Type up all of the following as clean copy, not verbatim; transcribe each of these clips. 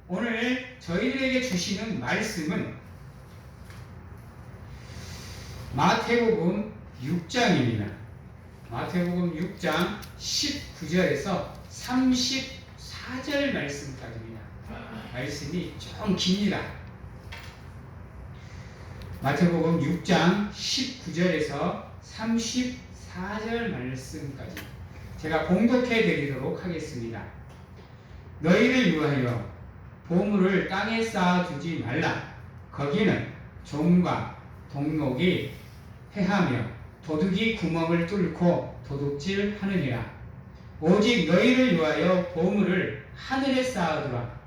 오늘 저희들에게 주시는 말씀은 마태복음 6장입니다. 마태복음 6장 19절에서 34절 말씀까지입니다. 말씀이 좀 깁니다. 마태복음 6장 19절에서 34절 말씀까지 제가 봉독해 드리도록 하겠습니다. 너희를 위하여 보물을 땅에 쌓아두지 말라. 거기는 종과 동록이 해하며 도둑이 구멍을 뚫고 도둑질하느니라. 오직 너희를 위하여 보물을 하늘에 쌓아두라.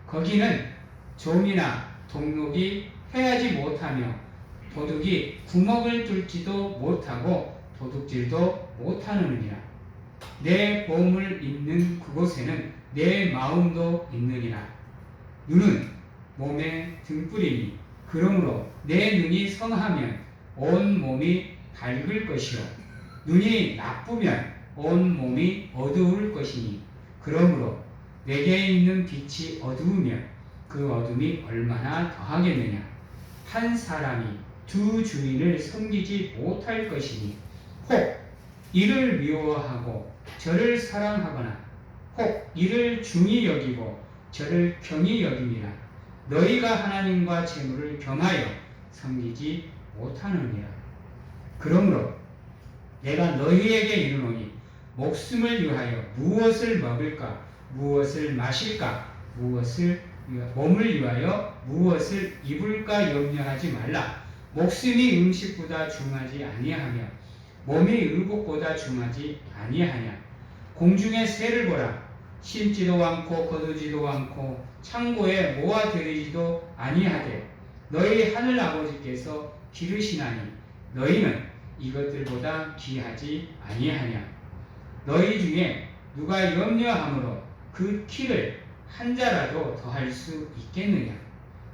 거기는 좀이나 동록이 해하지 못하며 도둑이 구멍을 뚫지도 못하고 도둑질도 못하느니라. 내 보물 있는 그곳에는 내 마음도 있느니라. 눈은 몸의 등불이니 그러므로 내 눈이 성하면 온 몸이 밝을 것이요 눈이 나쁘면 온 몸이 어두울 것이니 그러므로 내게 있는 빛이 어두우면 그 어둠이 얼마나 더하겠느냐. 한 사람이 두 주인을 섬기지 못할 것이니 혹 이를 미워하고 저를 사랑하거나 혹 이를 중히 여기고 저를 경히 여김이라. 너희가 하나님과 재물을 겸하여 섬기지 못하느니라. 그러므로 내가 너희에게 이르노니 목숨을 위하여 무엇을 먹을까 무엇을 마실까 몸을 위하여 무엇을 입을까 염려하지 말라. 목숨이 음식보다 중하지 아니하며 몸이 의복보다 중하지 아니하냐. 공중의 새를 보라. 심지도 않고 거두지도 않고 창고에 모아들이지도 아니하되 너희 하늘 아버지께서 기르시나니 너희는 이것들보다 귀하지 아니하냐. 너희 중에 누가 염려함으로 그 키를 한 자라도 더할 수 있겠느냐.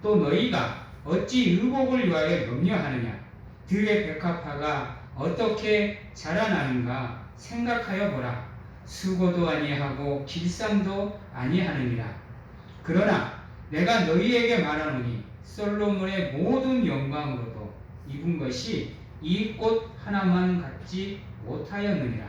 또 너희가 어찌 의복을 위하여 염려하느냐. 들의 백합화가 어떻게 자라나는가 생각하여 보라. 수고도 아니하고 길쌈도 아니하느니라. 그러나 내가 너희에게 말하노니 솔로몬의 모든 영광으로도 입은 것이 이 꽃 하나만 갖지 못하였느니라.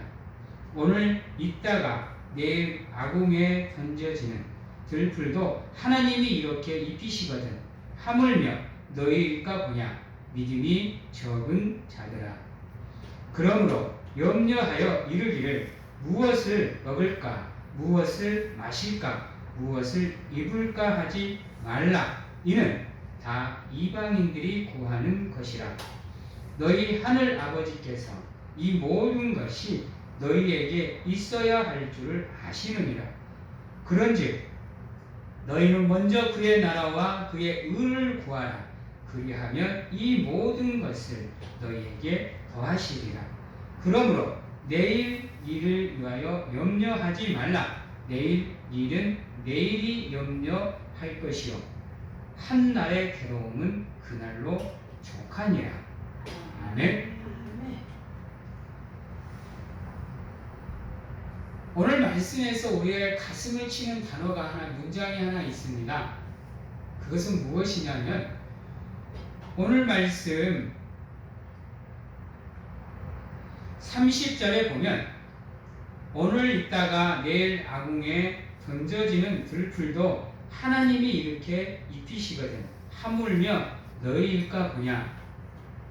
오늘 있다가 내일 아궁에 던져지는 들풀도 하나님이 이렇게 입히시거든 하물며 너희일까 보냐. 믿음이 적은 자들아. 그러므로 염려하여 이르기를 무엇을 먹을까 무엇을 마실까 무엇을 입을까 하지 말라. 이는 다 이방인들이 구하는 것이라. 너희 하늘 아버지께서 이 모든 것이 너희에게 있어야 할 줄을 아시느니라. 그런즉 너희는 먼저 그의 나라와 그의 의를 구하라. 그리하면 이 모든 것을 너희에게 더하시리라. 그러므로 내일 일을 위하여 염려하지 말라. 내일 일은 내일이 염려할 것이요 한 날의 괴로움은 그날로 족하니라. 아멘. 오늘 말씀에서 우리의 가슴을 치는 단어가 문장이 하나 있습니다. 그것은 무엇이냐면 오늘 말씀 30절에 보면 오늘 있다가 내일 아궁에 던져지는 들풀도 하나님이 이렇게 입히시거든 하물며 너희일까 보냐.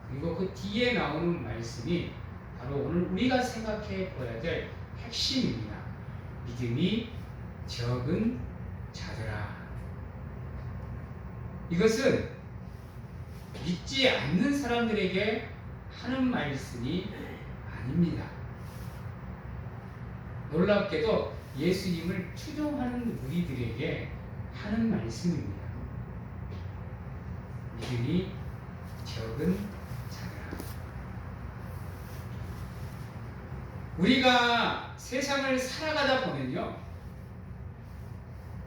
그리고 그 뒤에 나오는 말씀이 바로 오늘 우리가 생각해 보아야 될 핵심입니다. 믿음이 적은 자들아. 이것은 믿지 않는 사람들에게 하는 말씀이 아닙니다. 놀랍게도 예수님을 추종하는 무리들에게 하는 말씀입니다. 믿음이 적은 자들아. 우리가 세상을 살아가다 보면요,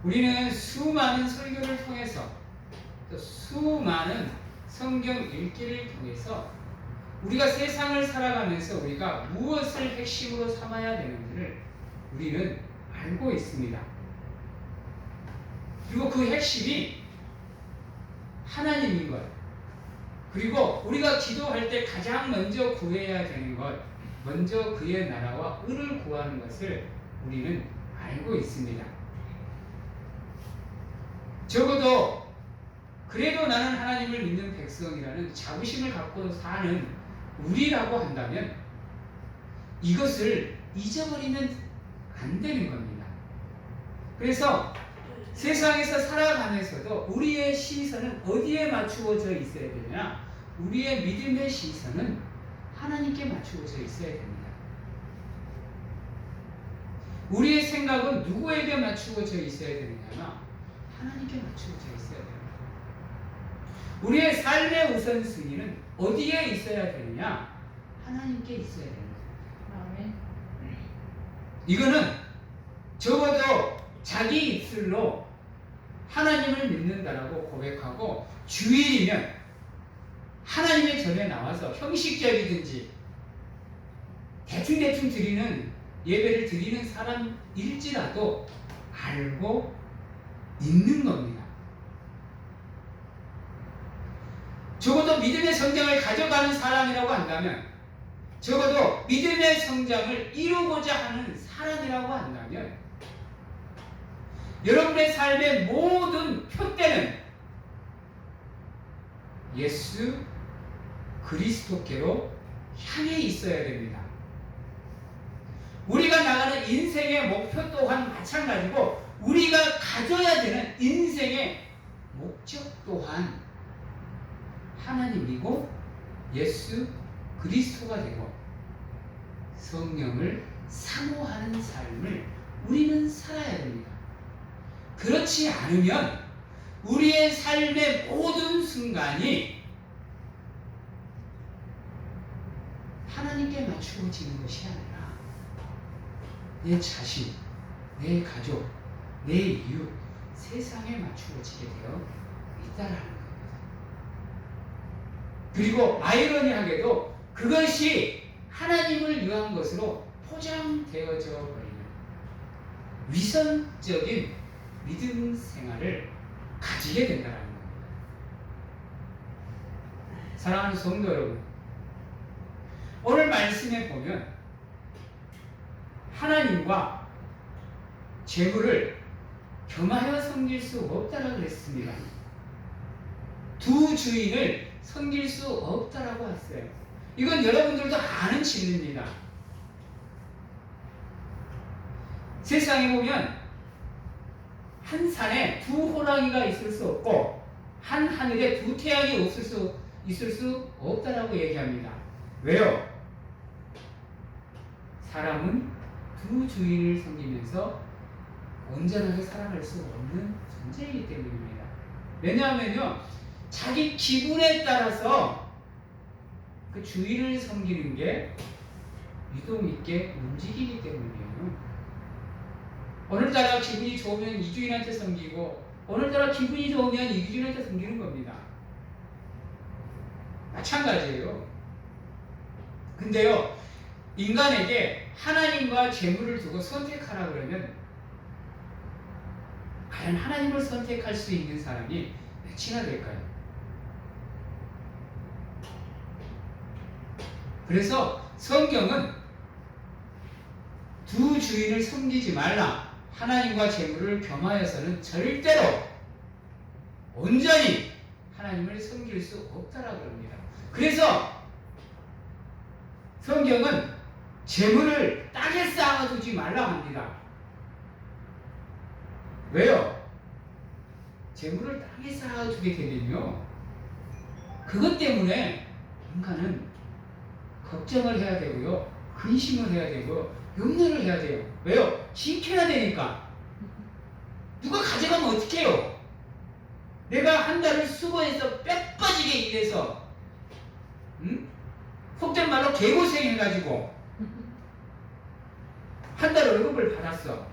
우리는 수많은 설교를 통해서 또 수많은 성경 읽기를 통해서 우리가 세상을 살아가면서 우리가 무엇을 핵심으로 삼아야 되는지를 우리는 알고 있습니다. 그리고 그 핵심이 하나님인 것. 그리고 우리가 기도할 때 가장 먼저 구해야 되는 것, 먼저 그의 나라와 의를 구하는 것을 우리는 알고 있습니다. 적어도 그래도 나는 하나님을 믿는 백성이라는 자부심을 갖고 사는 우리라고 한다면 이것을 잊어버리면 안 되는 겁니다. 그래서 세상에서 살아가면서도 우리의 시선은 어디에 맞추어져 있어야 되냐? 우리의 믿음의 시선은 하나님께 맞추어져 있어야 됩니다. 우리의 생각은 누구에게 맞추어져 있어야 되느냐? 하나님께 맞추어져 있어야 됩니다. 우리의 삶의 우선순위는 어디에 있어야 되느냐? 하나님께 있어야 됩니다. 아멘. 이거는 적어도 자기 입술로 하나님을 믿는다라고 고백하고 주일이면 하나님의 전에 나와서 형식적이든지 대충 드리는 예배를 드리는 사람일지라도 알고 있는 겁니다. 적어도 믿음의 성장을 가져가는 사람이라고 한다면, 적어도 믿음의 성장을 이루고자 하는 사람이라고 한다면, 여러분의 삶의 모든 표대는 예수 그리스도께로 향해 있어야 됩니다. 우리가 나가는 인생의 목표 또한 마찬가지고, 우리가 가져야 되는 인생의 목적 또한 하나님이고 예수 그리스도가 되고 성령을 사모하는 삶을 우리는 살아야 됩니다. 그렇지 않으면 우리의 삶의 모든 순간이 하나님께 맞추어지는 것이 아니라 내 자신, 내 가족, 내 이웃, 세상에 맞추어지게 되어 있다라는 겁니다. 그리고 아이러니하게도 그것이 하나님을 위한 것으로 포장되어져 버리는 위선적인 믿음 생활을 가지게 된다는 겁니다. 사랑하는 성도 여러분, 오늘 말씀에 보면 하나님과 재물을 겸하여 섬길 수 없다라고 했습니다. 두 주인을 섬길 수 없다라고 했어요. 이건 여러분들도 아는 진리입니다. 세상에 보면 한 산에 두 호랑이가 있을 수 없고 한 하늘에 두 태양이 있을 수 없다라고 얘기합니다. 왜요? 사람은 두 주인을 섬기면서 온전하게 살아갈 수 없는 존재이기 때문입니다. 왜냐하면요, 자기 기분에 따라서 그 주인을 섬기는 게 유동 있게 움직이기 때문이에요. 오늘따라 기분이 좋으면 이 주인한테 섬기고, 오늘따라 기분이 좋으면 이 주인한테 섬기는 겁니다. 마찬가지예요. 근데요, 인간에게 하나님과 재물을 두고 선택하라 그러면 과연 하나님을 선택할 수 있는 사람이 몇이나 될까요? 그래서 성경은 두 주인을 섬기지 말라, 하나님과 재물을 겸하여서는 절대로 온전히 하나님을 섬길 수 없다라고 합니다. 그래서 성경은 재물을 땅에 쌓아두지 말라 합니다. 왜요? 재물을 땅에 쌓아두게 되면요, 그것 때문에 인간은 걱정을 해야 되고요, 근심을 해야 되고, 염려를 해야 돼요. 왜요? 지켜야 되니까. 누가 가져가면 어떡해요? 내가 한 달을 수고해서 뼈 빠지게 일해서, 속된 말로 개고생해가지고 한 달 월급을 받았어.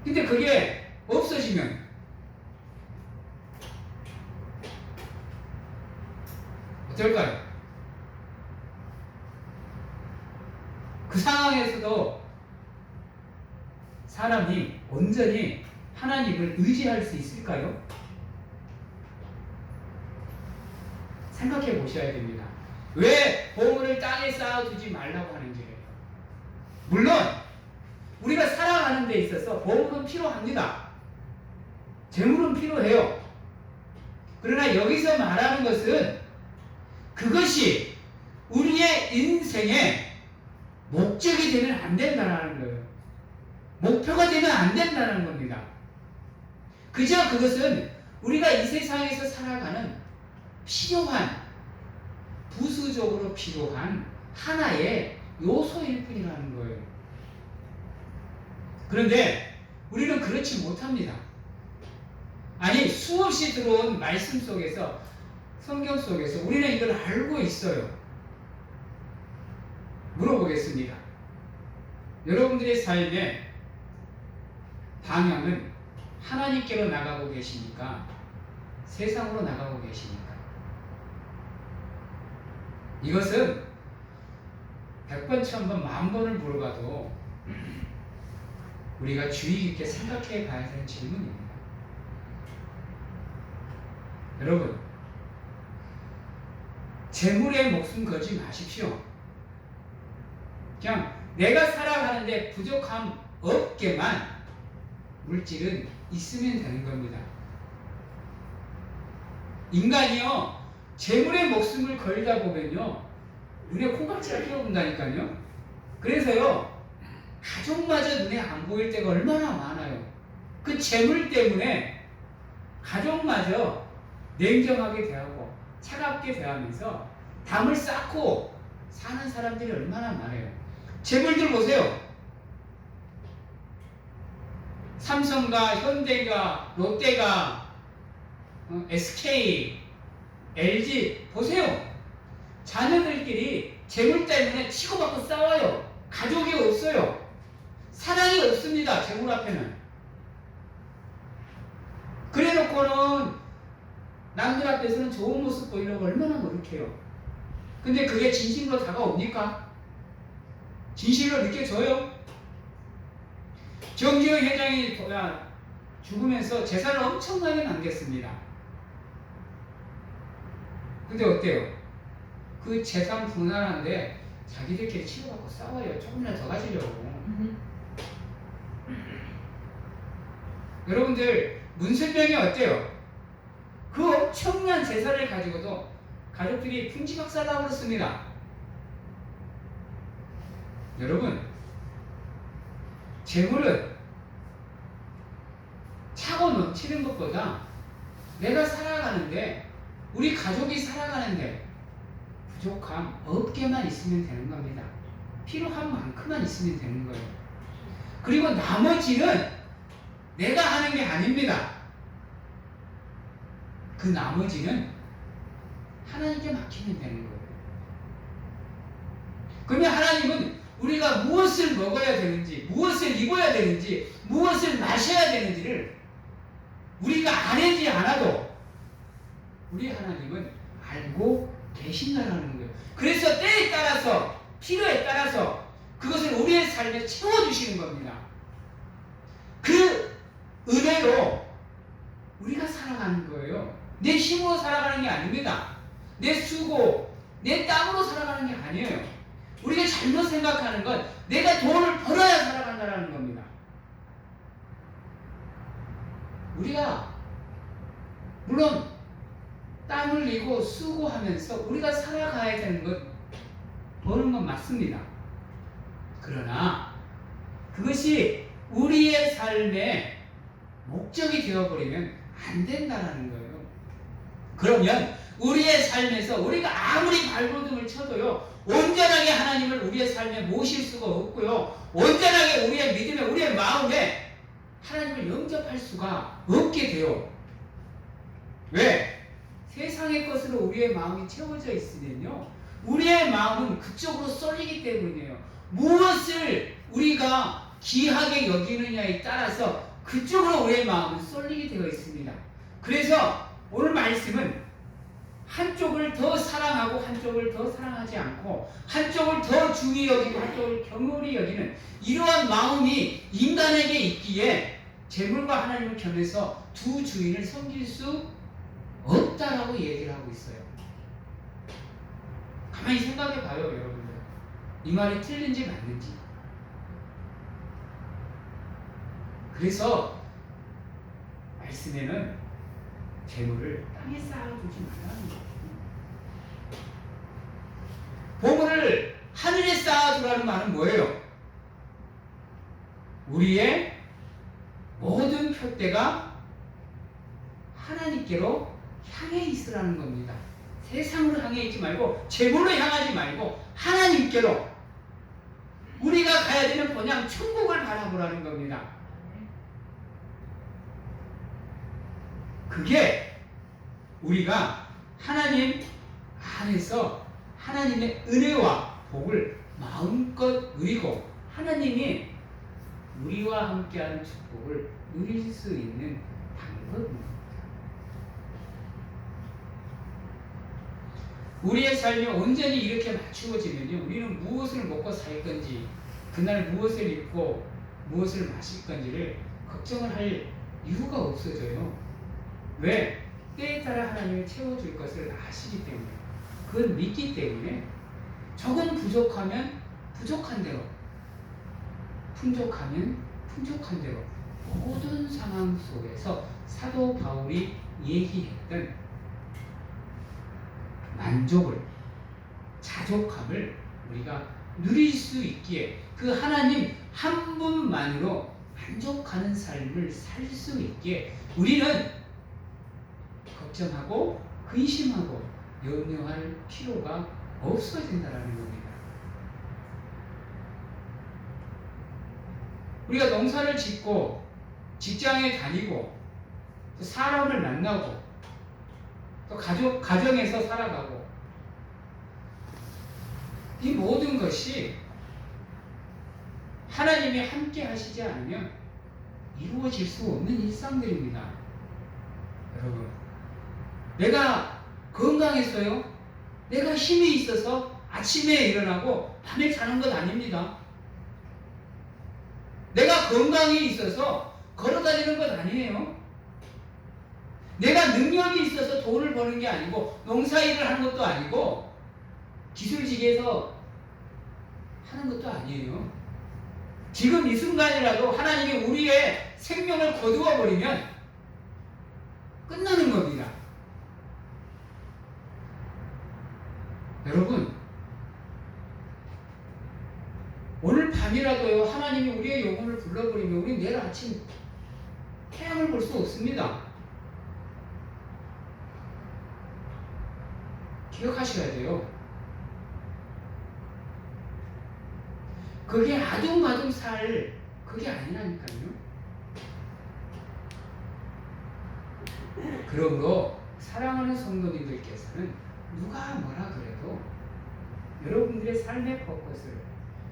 근데 그게 없어지면 어떨까요? 그 상황에서도 사람이 온전히 하나님을 의지할 수 있을까요? 생각해 보셔야 됩니다. 왜 보물을 땅에 쌓아두지 말라고 하는지를. 물론 우리가 살아가는 데 있어서 보물은 필요합니다. 재물은 필요해요. 그러나 여기서 말하는 것은 그것이 우리의 인생의 목적이 되면 안 된다는 거예요. 목표가 되면 안 된다는 겁니다. 그저 그것은 우리가 이 세상에서 살아가는 필요한, 부수적으로 필요한 하나의 요소일 뿐이라는 거예요. 그런데 우리는 그렇지 못합니다. 아니, 수없이 들어온 말씀 속에서, 성경 속에서 우리는 이걸 알고 있어요. 물어보겠습니다. 여러분들의 삶의 방향은 하나님께로 나가고 계십니까? 세상으로 나가고 계십니까? 이것은 100번, 1000번, 10,000번을 물어봐도 우리가 주의 깊게 생각해 봐야 되는 질문입니다. 여러분, 재물에 목숨 걸지 마십시오. 그냥 내가 살아가는데 부족함 없게만 물질은 있으면 되는 겁니다. 인간이요, 재물에 목숨을 걸다 보면요, 눈에 콩깍지가 끼어든다니까요. 그래서요, 가족마저 눈에 안 보일 때가 얼마나 많아요. 그 재물 때문에 가족마저 냉정하게 대하고 차갑게 대하면서 담을 쌓고 사는 사람들이 얼마나 많아요. 재물들 보세요. 삼성가, 현대가, 롯데가, SK, LG 보세요. 자녀들끼리 재물 때문에 치고받고 싸워요. 가족이 없어요. 사랑이 없습니다. 재물 앞에는. 그래놓고는 남들 앞에서는 좋은 모습 보이려고 얼마나 노력해요. 근데 그게 진심으로 다가옵니까? 진실로 느껴져요? 정지현 회장이 죽으면서 재산을 엄청나게 남겼습니다. 근데 어때요? 그 재산 분할하는데 자기들끼리 치고받고 싸워요. 조금이라도 더 가지려고. 여러분들, 문선명이 어때요? 그 엄청난 재산을 가지고도 가족들이 풍지박살나고 그렇습니다. 여러분, 재물은 차고 넘치는 것보다 내가 살아가는데, 우리 가족이 살아가는데 부족함 없게만 있으면 되는 겁니다. 필요한 만큼만 있으면 되는 거예요. 그리고 나머지는 내가 하는 게 아닙니다. 그 나머지는 하나님께 맡기면 되는 거예요. 그러면 하나님은 우리가 무엇을 먹어야 되는지, 무엇을 입어야 되는지, 무엇을 마셔야 되는지를 우리가 알지 않아도 우리 하나님은 알고 계신다는 거예요. 그래서 때에 따라서, 필요에 따라서 그것을 우리의 삶에 채워주시는 겁니다. 그 은혜로 우리가 살아가는 거예요. 내 힘으로 살아가는 게 아닙니다. 내 수고, 내 땀으로 살아가는 게 아니에요. 우리가 잘못 생각하는 건 내가 돈을 벌어야 살아간다는 겁니다. 우리가 물론 땀 흘리고 수고하면서 우리가 살아가야 되는 것, 버는 건 맞습니다. 그러나 그것이 우리의 삶의 목적이 되어버리면 안 된다는 거예요. 그러면 우리의 삶에서 우리가 아무리 발버둥을 쳐도요, 온전하게 하나님을 우리의 삶에 모실 수가 없고요, 온전하게 우리의 믿음에, 우리의 마음에 하나님을 영접할 수가 없게 돼요. 왜? 세상의 것으로 우리의 마음이 채워져 있으면요, 우리의 마음은 그쪽으로 쏠리기 때문이에요. 무엇을 우리가 귀하게 여기느냐에 따라서 그쪽으로 우리의 마음은 쏠리게 되어 있습니다. 그래서 오늘 말씀은 한쪽을 더 사랑하고 한쪽을 더 사랑하지 않고, 한쪽을 더 중히 여기고 한쪽을 경홀히 여기는 이러한 마음이 인간에게 있기에 재물과 하나님을 겸해서 두 주인을 섬길 수 없다라고 얘기를 하고 있어요. 가만히 생각해 봐요, 여러분들. 이 말이 틀린지 맞는지. 그래서 말씀에는 재물을 땅에 쌓아두지 말라는 거예요. 보물을 하늘에 쌓아두라는 말은 뭐예요? 우리의 모든 표대가 하나님께로 향해 있으라는 겁니다. 세상으로 향해 있지 말고 재물로 향하지 말고 하나님께로 우리가 가야 되는 본향 천국을 바라보라는 겁니다. 그게 우리가 하나님 안에서 하나님의 은혜와 복을 마음껏 누리고 하나님이 우리와 함께하는 축복을 누릴 수 있는 방법입니다. 우리의 삶이 온전히 이렇게 맞추어지면요, 우리는 무엇을 먹고 살 건지, 그날 무엇을 입고 무엇을 마실 건지를 걱정을 할 이유가 없어져요. 왜? 때에 따라 하나님이 채워줄 것을 아시기 때문에, 그걸 믿기 때문에 조금 부족하면 부족한 대로, 풍족하면 풍족한 대로 모든 상황 속에서 사도 바울이 얘기했던 만족을, 자족함을 우리가 누릴 수 있기에 그 하나님 한 분만으로 만족하는 삶을 살 수 있기에 우리는 걱정하고 근심하고 염려할 필요가 없어진다는 겁니다. 우리가 농사를 짓고 직장에 다니고 또 사람을 만나고 또 가정에서 살아가고 이 모든 것이 하나님이 함께 하시지 않으면 이루어질 수 없는 일상들입니다. 여러분, 내가 건강했어요? 내가 힘이 있어서 아침에 일어나고 밤에 자는 것 아닙니다. 내가 건강이 있어서 걸어다니는 것 아니에요. 내가 능력이 있어서 돈을 버는 게 아니고 농사일을 하는 것도 아니고 기술직에서 하는 것도 아니에요. 지금 이 순간이라도 하나님이 우리의 생명을 거두어 버리면 끝나는 겁니다. 여러분, 오늘 밤이라도요, 하나님이 우리의 영혼을 불러버리면 우리 내일 아침 태양을 볼 수 없습니다. 기억하셔야 돼요. 그게 아둥바둥 살 그게 아니라니까요. 그러므로 사랑하는 성도님들께서는 누가 뭐라 그래도 여러분들의 삶의 포커스를,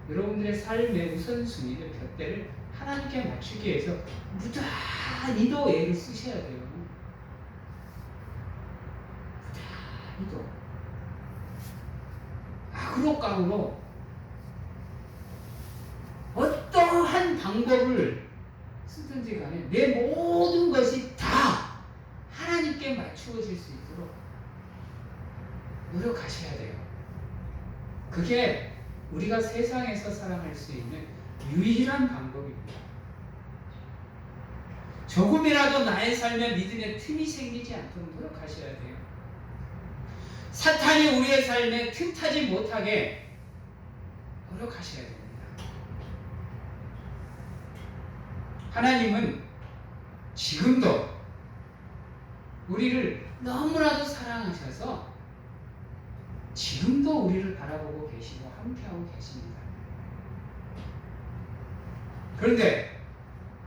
여러분들의 삶의 우선순위를, 푯대를 하나님께 맞추기 위해서 무단히도 애를 쓰셔야 돼요. 무단히도. 악으로 깡으로 어떠한 방법을 쓰든지 간에 내 모든 것이 다 하나님께 맞추어질 수 있도록 노력하셔야 돼요. 그게 우리가 세상에서 살아갈 수 있는 유일한 방법입니다. 조금이라도 나의 삶에 믿음의 틈이 생기지 않도록 노력하셔야 돼요. 사탄이 우리의 삶에 틈타지 못하게 노력하셔야 됩니다. 하나님은 지금도 우리를 너무나도 사랑하셔서 지금도 우리를 바라보고 계시고 함께하고 계십니다. 그런데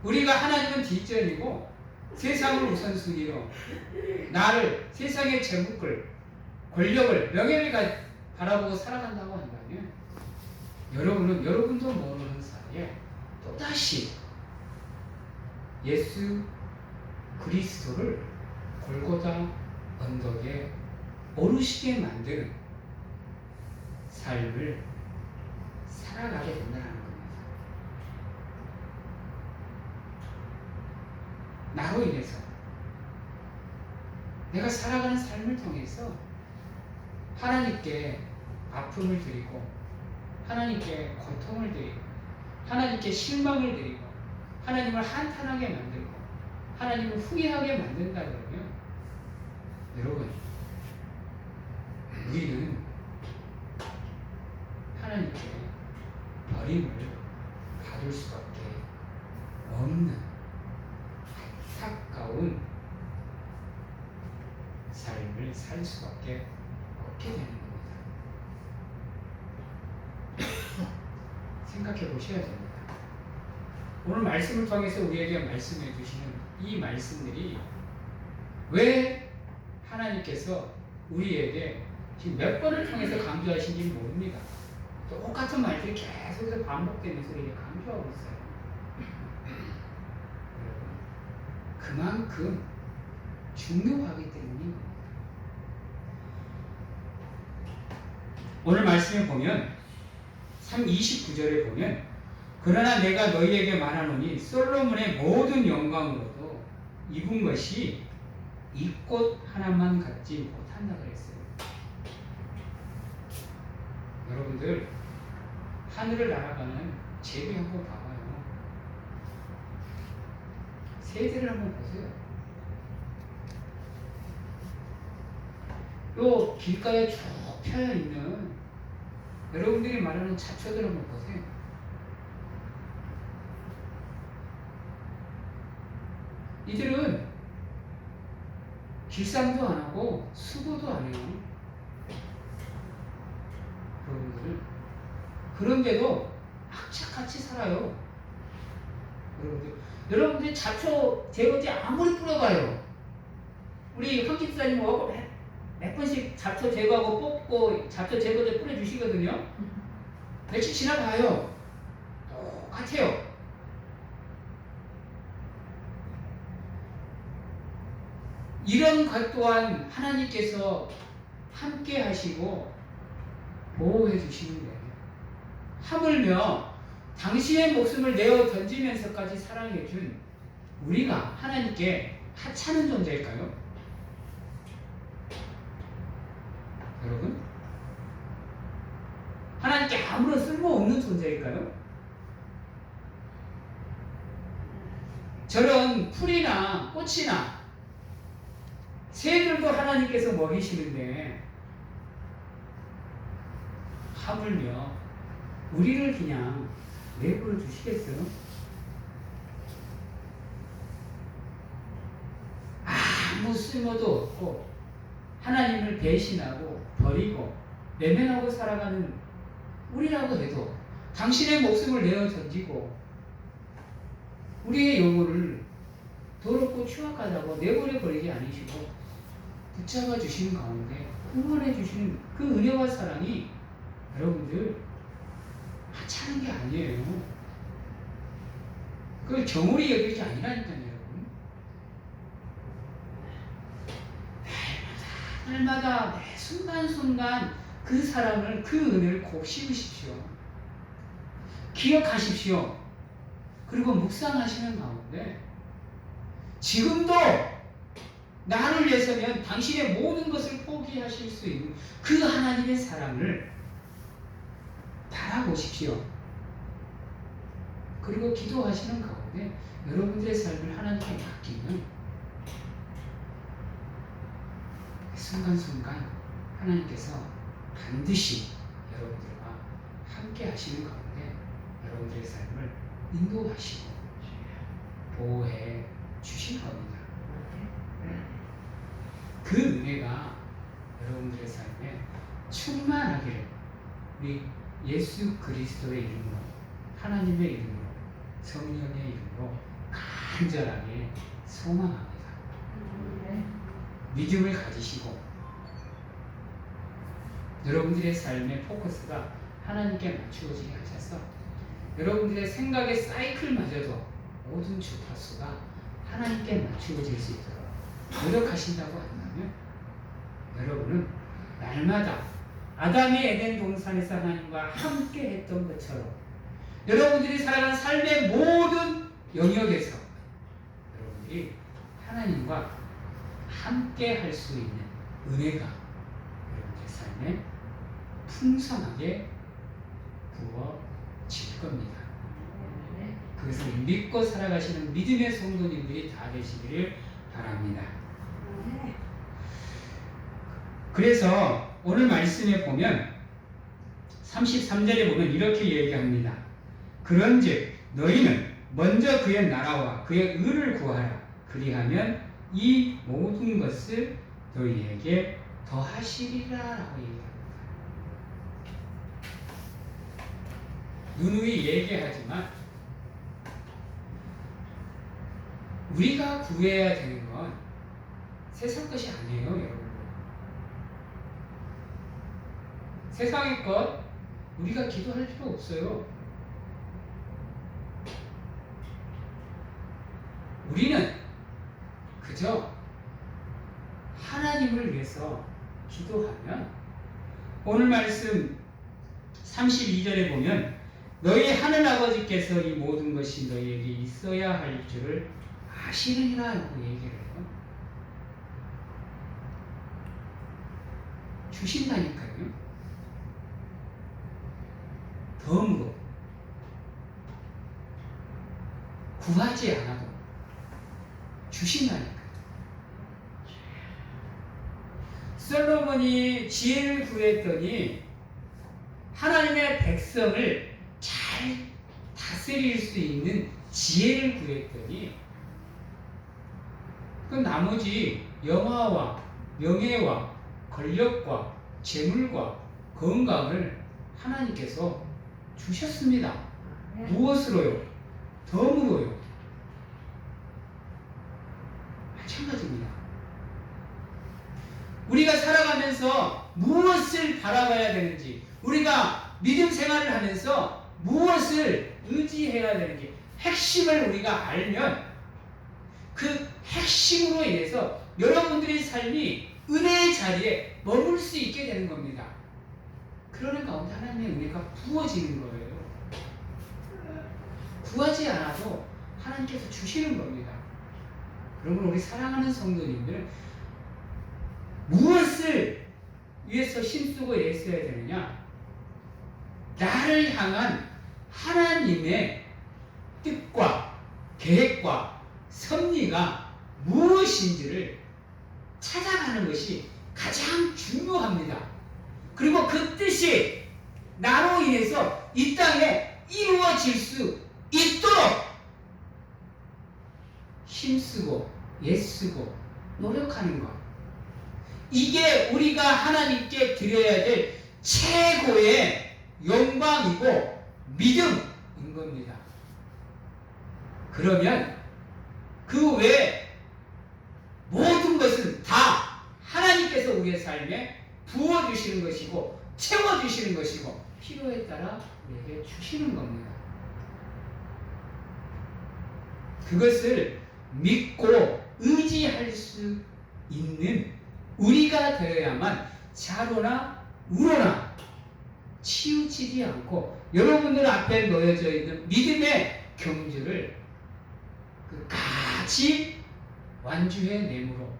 우리가 하나님은 뒷전이고 세상을 우선순위로 나를, 세상의 제국을, 권력을, 명예를 바라보고 살아간다고 한다면 여러분은 여러분도 모르는 사이에 또다시 예수 그리스도를 골고다 언덕에 오르시게 만드는 삶을 살아가게 된다는 겁니다. 나로 인해서 내가 살아가는 삶을 통해서 하나님께 아픔을 드리고 하나님께 고통을 드리고 하나님께 실망을 드리고 하나님을 한탄하게 만들고 하나님을 후회하게 만든다 그러면 여러분 우리는 하나님께 버림을 받을 수밖에 없는 안타까운 삶을 살 수밖에 없게 되는 겁니다. 생각해 보셔야 됩니다. 오늘 말씀을 통해서 우리에게 말씀해 주시는 이 말씀들이 왜 하나님께서 우리에게 지금 몇 번을 통해서 강조하신지 모릅니다. 똑같은 말들이 계속해서 반복되면서 이렇게 강조하고 있어요. 그만큼 중요하기 때문입니다. 오늘 말씀에 보면 29절에 보면 그러나 내가 너희에게 말하노니 솔로몬의 모든 영광으로도 입은 것이 이 꽃 하나만 갖지 못한다 그랬어요. 여러분들 하늘을 날아가는 제비 한번 봐봐요. 새들을 한번 보세요. 요 길가에 쭉 펴여 있는 여러분들이 말하는 잡초들 한번 보세요. 이들은 길쌈도 안 하고 수고도 안 해요. 여러분들은 그런데도 악착같이 살아요. 여러분들이 잡초 제거제 아무리 뿌려봐요. 우리 황 집사님 오고 몇 번씩 잡초 제거하고 뽑고 잡초 제거제 뿌려주시거든요. 며칠 지나봐요. 똑같아요. 이런 것 또한 하나님께서 함께 하시고 보호해 주시는데 하물며 당신의 목숨을 내어 던지면서까지 사랑해 준 우리가 하나님께 하찮은 존재일까요? 여러분? 하나님께 아무런 쓸모없는 존재일까요? 저런 풀이나 꽃이나 새들도 하나님께서 먹이시는데 하물며 우리를 그냥 내버려 주시겠어요? 아무 쓸모도 없고 하나님을 배신하고 버리고 내면하고 살아가는 우리라고 해도 당신의 목숨을 내어 던지고 우리의 영혼을 더럽고 추악하다고 내버려 버리지 않으시고 붙잡아 주시는 가운데 응원해 주시는 그 은혜와 사랑이 여러분들 하찮은 게 아니에요. 그걸 정오리 여길 게 아니라니까요, 여러분. 날마다 매 순간순간 그 사랑을, 그 은혜를 곱씹으십시오. 기억하십시오. 그리고 묵상하시는 가운데 지금도 나를 위해서면 당신의 모든 것을 포기하실 수 있는 그 하나님의 사랑을 바라보십시오. 그리고 기도하시는 가운데 여러분들의 삶을 하나님께 맡기면 순간순간 하나님께서 반드시 여러분들과 함께 하시는 가운데 여러분들의 삶을 인도하시고 보호해 주실 겁니다. 그 은혜가 여러분들의 삶에 충만하기를 우리 예수 그리스도의 이름으로, 하나님의 이름으로, 성령의 이름으로 간절하게 소망합니다. 믿음을 가지시고 여러분들의 삶의 포커스가 하나님께 맞추어지게 하셔서 여러분들의 생각의 사이클마저도 모든 주파수가 하나님께 맞추어질 수 있도록 노력하신다고 한다면 여러분은 날마다 아담의 에덴 동산에서 하나님과 함께 했던 것처럼 여러분들이 살아가는 삶의 모든 영역에서 여러분들이 하나님과 함께 할 수 있는 은혜가 여러분의 삶에 풍성하게 부어질 겁니다. 그것을 믿고 살아가시는 믿음의 성도님들이 다 되시기를 바랍니다. 그래서 오늘 말씀에 보면 33절에 보면 이렇게 얘기합니다. 그런즉 너희는 먼저 그의 나라와 그의 의를 구하라. 그리하면 이 모든 것을 너희에게 더하시리라 라고 얘기합니다. 누누이 얘기하지만 우리가 구해야 되는 건 세상 것이 아니에요, 여러분. 세상의 것 우리가 기도할 필요 없어요. 우리는 그저 하나님을 위해서 기도하면 오늘 말씀 32절에 보면 너희 하늘아버지께서 이 모든 것이 너희에게 있어야 할 줄을 아시느니라 라고 얘기를 해요. 주신다니까요. 덤으로 구하지 않아도 주신다니까요. 솔로몬이 지혜를 구했더니 하나님의 백성을 잘 다스릴 수 있는 지혜를 구했더니 그 나머지 영화와 명예와 권력과 재물과 건강을 하나님께서 주셨습니다. 무엇으로요? 덤으로요. 마찬가지입니다. 우리가 살아가면서 무엇을 바라봐야 되는지, 우리가 믿음 생활을 하면서 무엇을 의지해야 되는지 핵심을 우리가 알면 그 핵심으로 인해서 여러분들의 삶이 은혜의 자리에 머물 수 있게 되는 겁니다. 그러는 가운데 하나님의 은혜가 부어지는 거예요. 구하지 않아도 하나님께서 주시는 겁니다. 여러분, 우리 사랑하는 성도님들, 무엇을 위해서 힘쓰고 애써야 되느냐? 나를 향한 하나님의 뜻과 계획과 섭리가 무엇인지를 찾아가는 것이 가장 중요합니다. 그리고 그 뜻이 나로 인해서 이 땅에 이루어질 수 있도록 힘쓰고 애쓰고 노력하는 것, 이게 우리가 하나님께 드려야 될 최고의 영광이고 믿음인 겁니다. 그러면 그 외에 모든 것은 다 하나님께서 우리의 삶에 부어주시는 것이고 채워주시는 것이고 필요에 따라 우리에게 주시는 겁니다. 그것을 믿고 의지할 수 있는 우리가 되어야만 좌로나 우로나 치우치지 않고 여러분들 앞에 놓여져 있는 믿음의 경주를 끝까지 완주해 내므로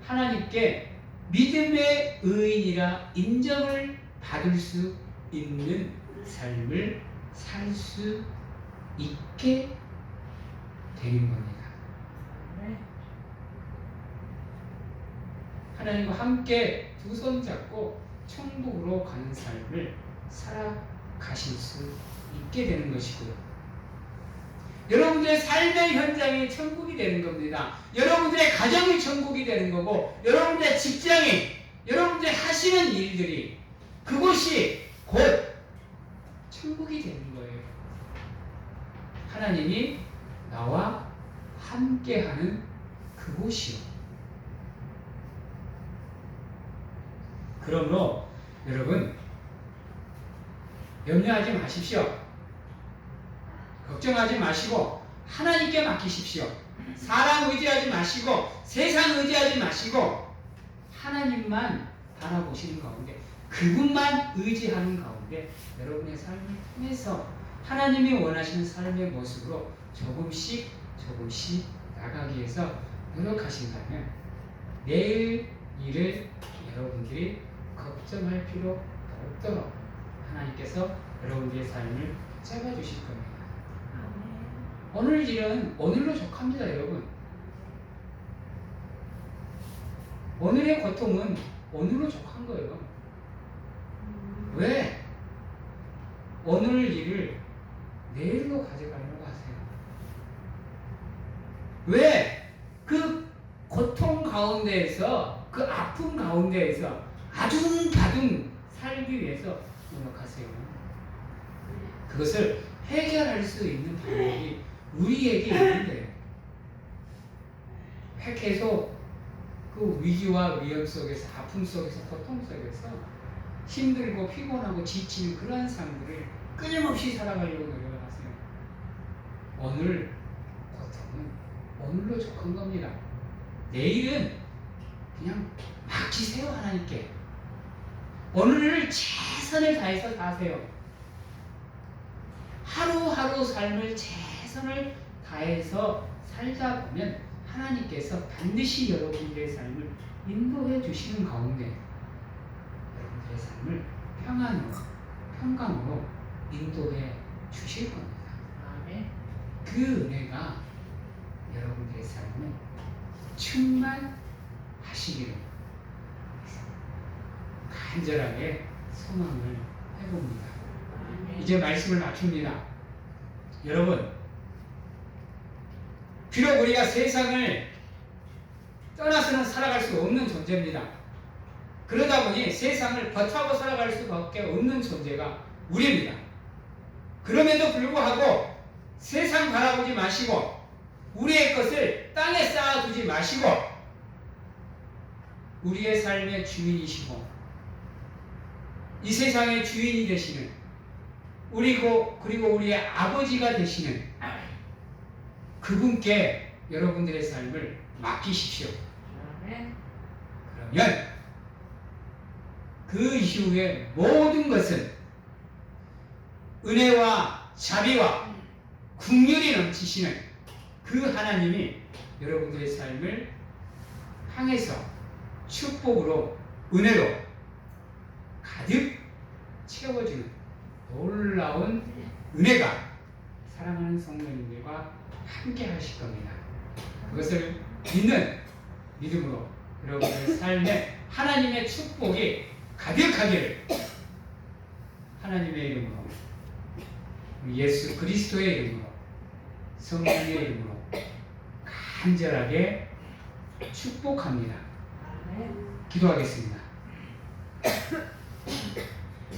하나님께 믿음의 의인이라 인정을 받을 수 있는 삶을 살 수 있게 되는 겁니다. 하나님과 함께 두 손 잡고 천국으로 가는 삶을 살아가실 수 있게 되는 것이고요. 여러분들의 삶의 현장이 천국이 되는 겁니다. 여러분들의 가정이 천국이 되는 거고, 여러분들의 직장이, 여러분들이 하시는 일들이, 그곳이 곧 천국이 되는 거예요. 하나님이 나와 함께하는 그곳이요. 그러므로 여러분, 염려하지 마십시오. 걱정하지 마시고 하나님께 맡기십시오. 사람 의지하지 마시고 세상 의지하지 마시고 하나님만 바라보시는 가운데, 그분만 의지하는 가운데 여러분의 삶을 통해서 하나님이 원하시는 삶의 모습으로 조금씩 나가기 위해서 노력하신다면 내일 일을 여러분들이 걱정할 필요 없도록 하나님께서 여러분들의 삶을 잡아주실 겁니다. 오늘 일은 오늘로 족합니다, 여러분. 오늘의 고통은 오늘로 족한 거예요. 왜? 오늘 일을 내일로 가져가려고 하세요. 왜? 그 고통 가운데에서, 그 아픔 가운데에서 아둥바둥 살기 위해서 노력하세요. 그것을 해결할 수 있는 방법이 우리에게 있는데, 계속 그 위기와 위험 속에서, 아픔 속에서, 고통 속에서 힘들고 피곤하고 지치는 그러한 삶들을 끊임없이 살아가려고 노력하세요. 오늘 고통은 오늘로 족한 겁니다. 내일은 그냥 맡기세요, 하나님께. 오늘을 최선을 다해서 사세요. 하루하루 삶을 최선을 다해서 살다 보면 하나님께서 반드시 여러분들의 삶을 인도해 주시는 가운데 여러분들의 삶을 평강으로 인도해 주실 겁니다. 아멘. 그 은혜가 여러분들의 삶을 충만하시기를 간절하게 소망을 해봅니다. 아멘. 이제 말씀을 마칩니다. 여러분, 비록 우리가 세상을 떠나서는 살아갈 수 없는 존재입니다. 그러다 보니 세상을 버타고 살아갈 수밖에 없는 존재가 우리입니다. 그럼에도 불구하고 세상 바라보지 마시고 우리의 것을 땅에 쌓아두지 마시고 우리의 삶의 주인이시고 이 세상의 주인이 되시는 그리고 우리의 아버지가 되시는 그분께 여러분들의 삶을 맡기십시오. 그러면 그 이후에 모든 것은 은혜와 자비와 긍휼이 넘치시는 그 하나님이 여러분들의 삶을 향해서 축복으로 은혜로 가득 채워주는 놀라운 은혜가 사랑하는 성도님들과 함께 하실 겁니다. 그것을 믿는 믿음으로 여러분의 삶에 하나님의 축복이 가득하기를 하나님의 이름으로 예수 그리스도의 이름으로 성령의 이름으로 간절하게 축복합니다. 기도하겠습니다.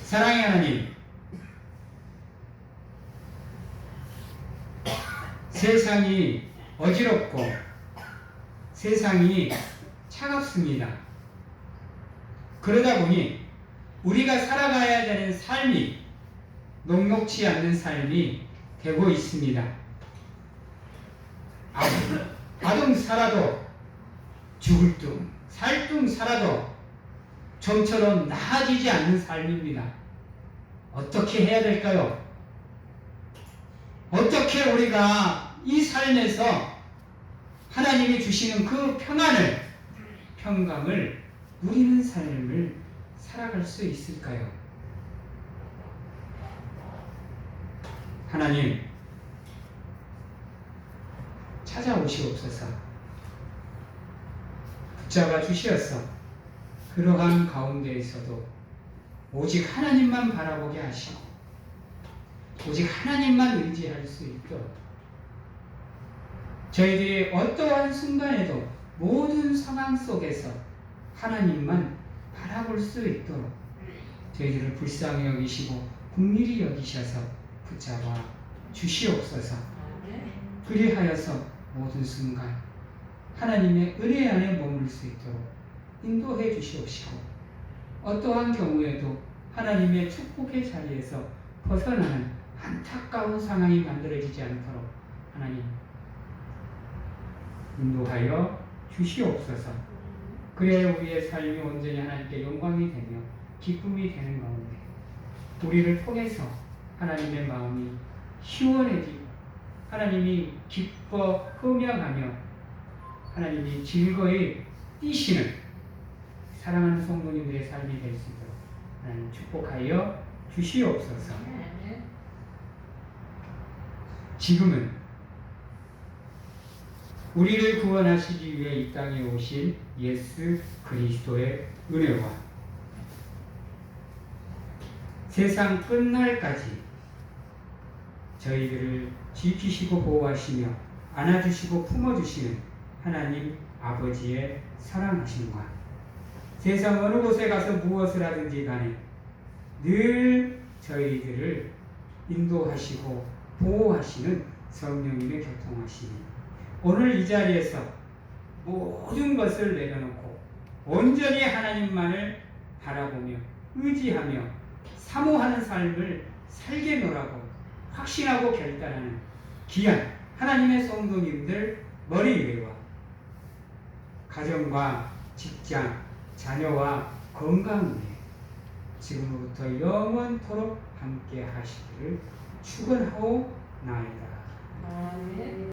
사랑의 하나님, 세상이 어지럽고 세상이 차갑습니다. 그러다 보니 우리가 살아가야 되는 삶이 녹록지 않는 삶이 되고 있습니다. 아둥 살아도 죽을 둥 살둥 살아도 좀처럼 나아지지 않는 삶입니다. 어떻게 해야 될까요? 어떻게 우리가 이 삶에서 하나님이 주시는 그 평강을 누리는 삶을 살아갈 수 있을까요? 하나님, 찾아오시옵소서. 붙잡아 주시어서 그러한 가운데에서도 오직 하나님만 바라보게 하시고 오직 하나님만 의지할 수 있도록 저희들이 어떠한 순간에도 모든 상황 속에서 하나님만 바라볼 수 있도록 저희들을 불쌍히 여기시고 긍휼히 여기셔서 붙잡아 주시옵소서. 그리하여서 모든 순간 하나님의 은혜 안에 머물 수 있도록 인도해 주시옵시고 어떠한 경우에도 하나님의 축복의 자리에서 벗어나는 안타까운 상황이 만들어지지 않도록 하나님 인도하여 주시옵소서. 그래야 우리의 삶이 온전히 하나님께 영광이 되며 기쁨이 되는 가운데 우리를 통해서 하나님의 마음이 시원해지고 하나님이 기뻐 흠양하며 하나님이 즐거이 뛰시는 사랑하는 성도님들의 삶이 될 수 있도록 하나님 축복하여 주시옵소서. 지금은 우리를 구원하시기 위해 이 땅에 오신 예수 그리스도의 은혜와 세상 끝날까지 저희들을 지키시고 보호하시며 안아주시고 품어주시는 하나님 아버지의 사랑하심과 세상 어느 곳에 가서 무엇을 하든지 간에 늘 저희들을 인도하시고 보호하시는 성령님의 교통하심이 오늘 이 자리에서 모든 것을 내려놓고 온전히 하나님만을 바라보며 의지하며 사모하는 삶을 살게노라고 확신하고 결단하는 귀한 하나님의 성도님들 머리 위에와 가정과 직장, 자녀와 건강 위에 지금부터 영원토록 함께 하시기를 축원하오 나이다. 아멘.